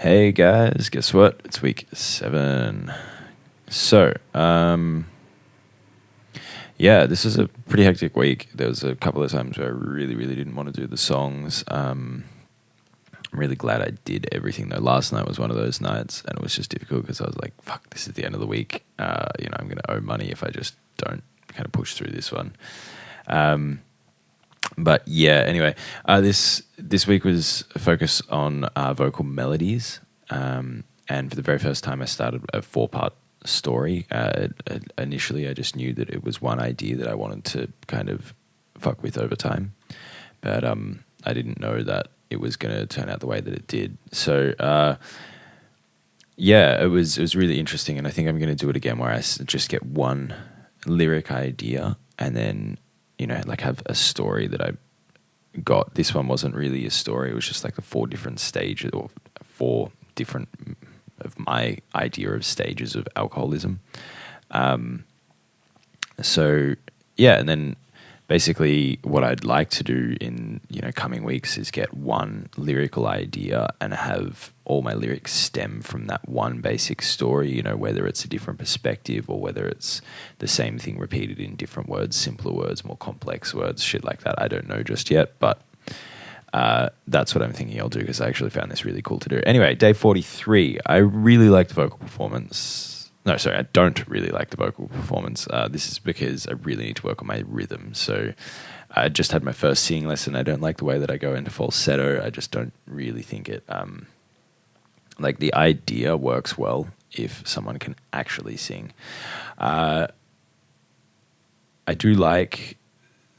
Hey guys, guess what? It's week 7. So, this is a pretty hectic week. There was a couple of times where I really didn't want to do the songs. I'm really glad I did everything though. Last night was one of those nights, and it was just difficult because I was like, "Fuck, this is the end of the week. I'm going to owe money if I just don't kind of push through this one." But yeah, anyway, this week was a focus on vocal melodies, and for the very first time, I started a 4-part story. Initially, I just knew that it was one idea that I wanted to kind of fuck with over time, but I didn't know that it was going to turn out the way that it did. So it was really interesting, and I think I'm going to do it again where I just get one lyric idea and then have a story that I got. This one wasn't really a story. It was just like the 4 different stages or 4 different of my idea of stages of alcoholism. And then basically what I'd like to do in, coming weeks is get one lyrical idea and have all my lyrics stem from that one basic story, whether it's a different perspective or whether it's the same thing repeated in different words, simpler words, more complex words, shit like that. I don't know just yet, but that's what I'm thinking I'll do because I actually found this really cool to do. Anyway, day 43, I really liked the vocal performance. No, sorry, I don't really like the vocal performance. This is because I really need to work on my rhythm. So I just had my first singing lesson. I don't like the way that I go into falsetto. I just don't really think it... the idea works well if someone can actually sing. I do like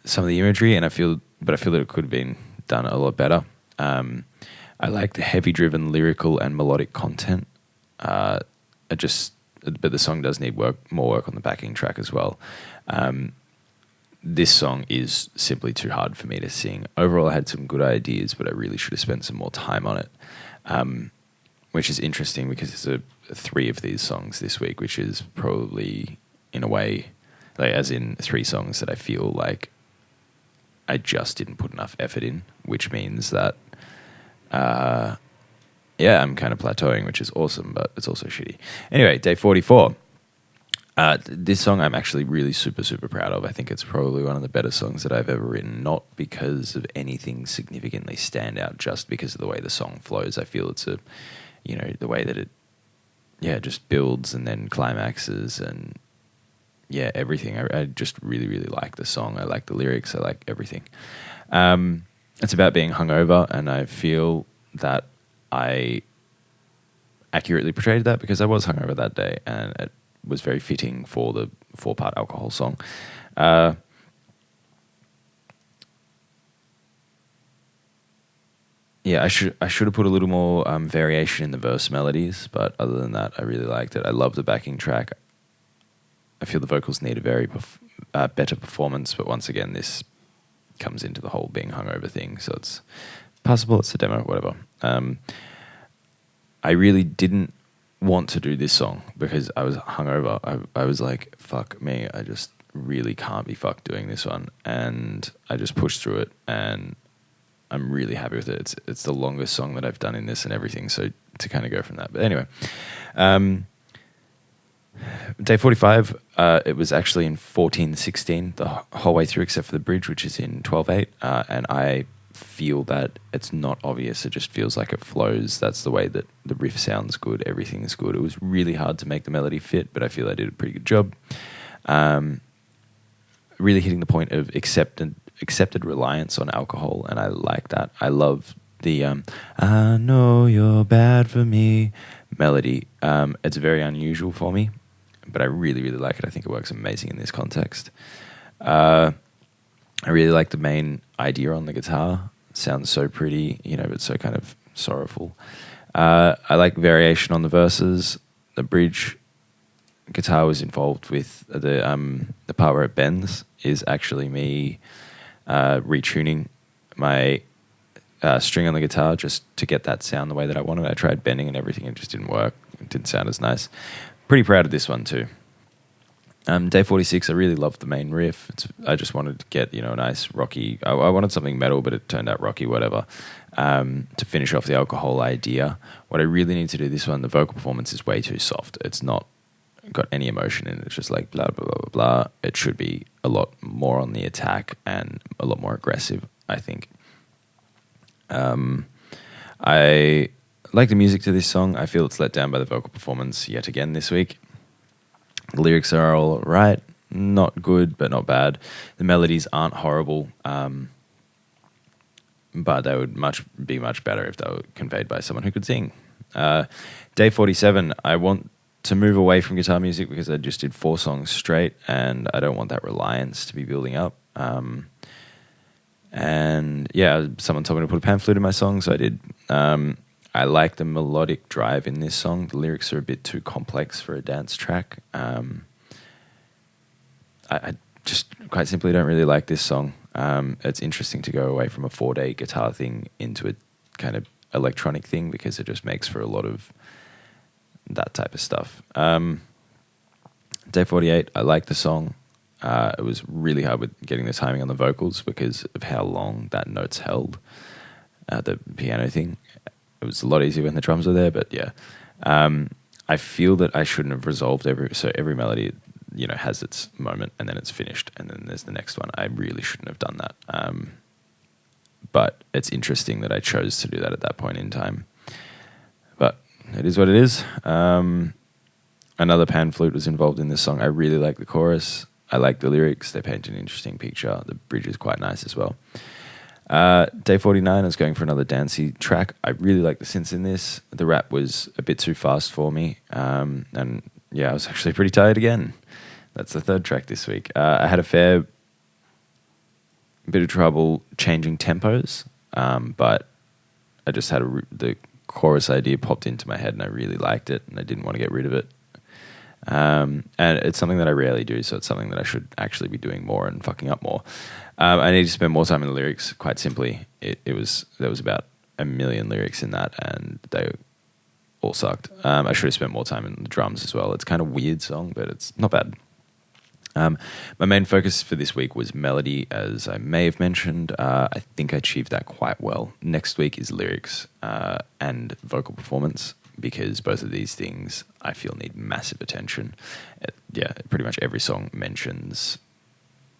some of the imagery, but I feel that it could have been done a lot better. I like the heavy-driven lyrical and melodic content. But the song does need more work on the backing track as well. This song is simply too hard for me to sing. Overall, I had some good ideas, but I really should have spent some more time on it. Which is interesting because there's 3 of these songs this week, which is probably, in a way, as in 3 songs that I feel like I just didn't put enough effort in, which means that, I'm kind of plateauing, which is awesome, but it's also shitty. Anyway, day 44. This song I'm actually really super, super proud of. I think it's probably one of the better songs that I've ever written, not because of anything significantly stand out, just because of the way the song flows. I feel it's the way that it, just builds and then climaxes and, everything. I just really, really like the song. I like the lyrics. I like everything. It's about being hungover, and I feel that I accurately portrayed that because I was hungover that day, and it was very fitting for the 4-part alcohol song. I should have put a little more variation in the verse melodies, but other than that, I really liked it. I love the backing track. I feel the vocals need a very better performance, but once again, this comes into the whole being hungover thing, so it's possible, it's a demo, whatever. I really didn't want to do this song because I was hungover. I was like, fuck me, I just really can't be fucked doing this one, and I just pushed through it, and I'm really happy with it. It's the longest song that I've done in this and everything, so to kind of go from that. But anyway, day 45, it was actually in 14/16 the whole way through except for the bridge, which is in 12/8, and I feel that it's not obvious. It just feels like it flows. That's the way that the riff sounds good. Everything is good. It was really hard to make the melody fit, but I feel I did a pretty good job. Really hitting the point of accepted reliance on alcohol, and I like that. I love the I know you're bad for me melody. It's very unusual for me, but I really, really like it. I think it works amazing in this context. I really like the main idea on the guitar. It sounds so pretty, but so kind of sorrowful. I like variation on the verses. The bridge guitar was involved with the part where it bends is actually me retuning my string on the guitar just to get that sound the way that I wanted. I tried bending and everything. It just didn't work. It didn't sound as nice. Pretty proud of this one too. Day 46, I really loved the main riff. I just wanted to get, a nice rocky... I wanted something metal, but it turned out rocky, whatever. to finish off the alcohol idea. What I really need to do this one, the vocal performance is way too soft. It's not got any emotion in it. It's just like blah, blah, blah, blah, blah. It should be a lot more on the attack and a lot more aggressive, I think. I like the music to this song. I feel it's let down by the vocal performance yet again this week. The lyrics are all right, not good, but not bad. The melodies aren't horrible, but they would be much better if they were conveyed by someone who could sing. Day 47, I want to move away from guitar music because I just did 4 songs straight, and I don't want that reliance to be building up. And yeah, someone told me to put a pan flute in my song, so I did. I like the melodic drive in this song. The lyrics are a bit too complex for a dance track. I just quite simply don't really like this song. It's interesting to go away from a 4-day guitar thing into a kind of electronic thing because it just makes for a lot of that type of stuff. Day 48, I like the song. It was really hard with getting the timing on the vocals because of how long that note's held, the piano thing. It was a lot easier when the drums were there, but yeah. I feel that I shouldn't have resolved every melody, has its moment and then it's finished and then there's the next one. I really shouldn't have done that. But it's interesting that I chose to do that at that point in time. But it is what it is. Another pan flute was involved in this song. I really like the chorus. I like the lyrics. They paint an interesting picture. The bridge is quite nice as well. Day 49, I was going for another dancey track. I really like the synths in this. The rap was a bit too fast for me. And yeah, I was actually pretty tired again. That's the 3rd track this week. I had a fair bit of trouble changing tempos, but I just had the chorus idea popped into my head and I really liked it and I didn't want to get rid of it. And it's something that I rarely do, so it's something that I should actually be doing more and fucking up more. I need to spend more time in the lyrics, quite simply. There was about 1 million lyrics in that and they all sucked. I should have spent more time in the drums as well. It's kind of a weird song, but it's not bad. My main focus for this week was melody, as I may have mentioned. I think I achieved that quite well. Next week is lyrics and vocal performance, because both of these things I feel need massive attention. Pretty much every song mentions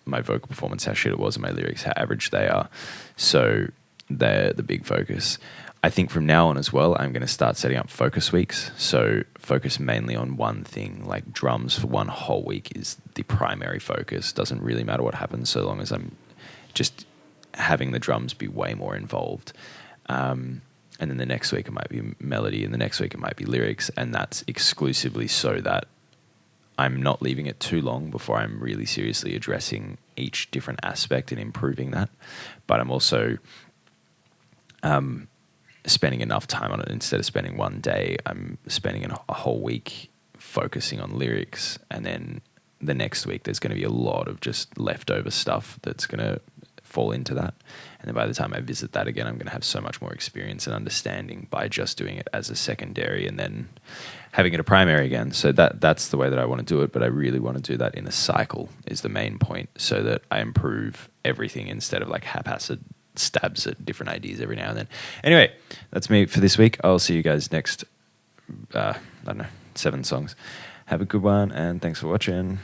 my vocal performance, how shit it was, and my lyrics, how average they are. So they're the big focus. I think from now on as well, I'm going to start setting up focus weeks. So focus mainly on one thing, like drums for one whole week is the primary focus. Doesn't really matter what happens so long as I'm just having the drums be way more involved. And then the next week it might be melody, and the next week it might be lyrics, and that's exclusively so that I'm not leaving it too long before I'm really seriously addressing each different aspect and improving that. But I'm also spending enough time on it. Instead of spending one day, I'm spending a whole week focusing on lyrics, and then the next week there's going to be a lot of just leftover stuff that's going to fall into that. And then by the time I visit that again, I'm going to have so much more experience and understanding by just doing it as a secondary and then having it a primary again. So that's the way that I want to do it, but I really want to do that in a cycle is the main point, so that I improve everything instead of like haphazard stabs at different ideas every now and then. Anyway, that's me for this week. I'll see you guys next, 7 songs. Have a good one, and thanks for watching.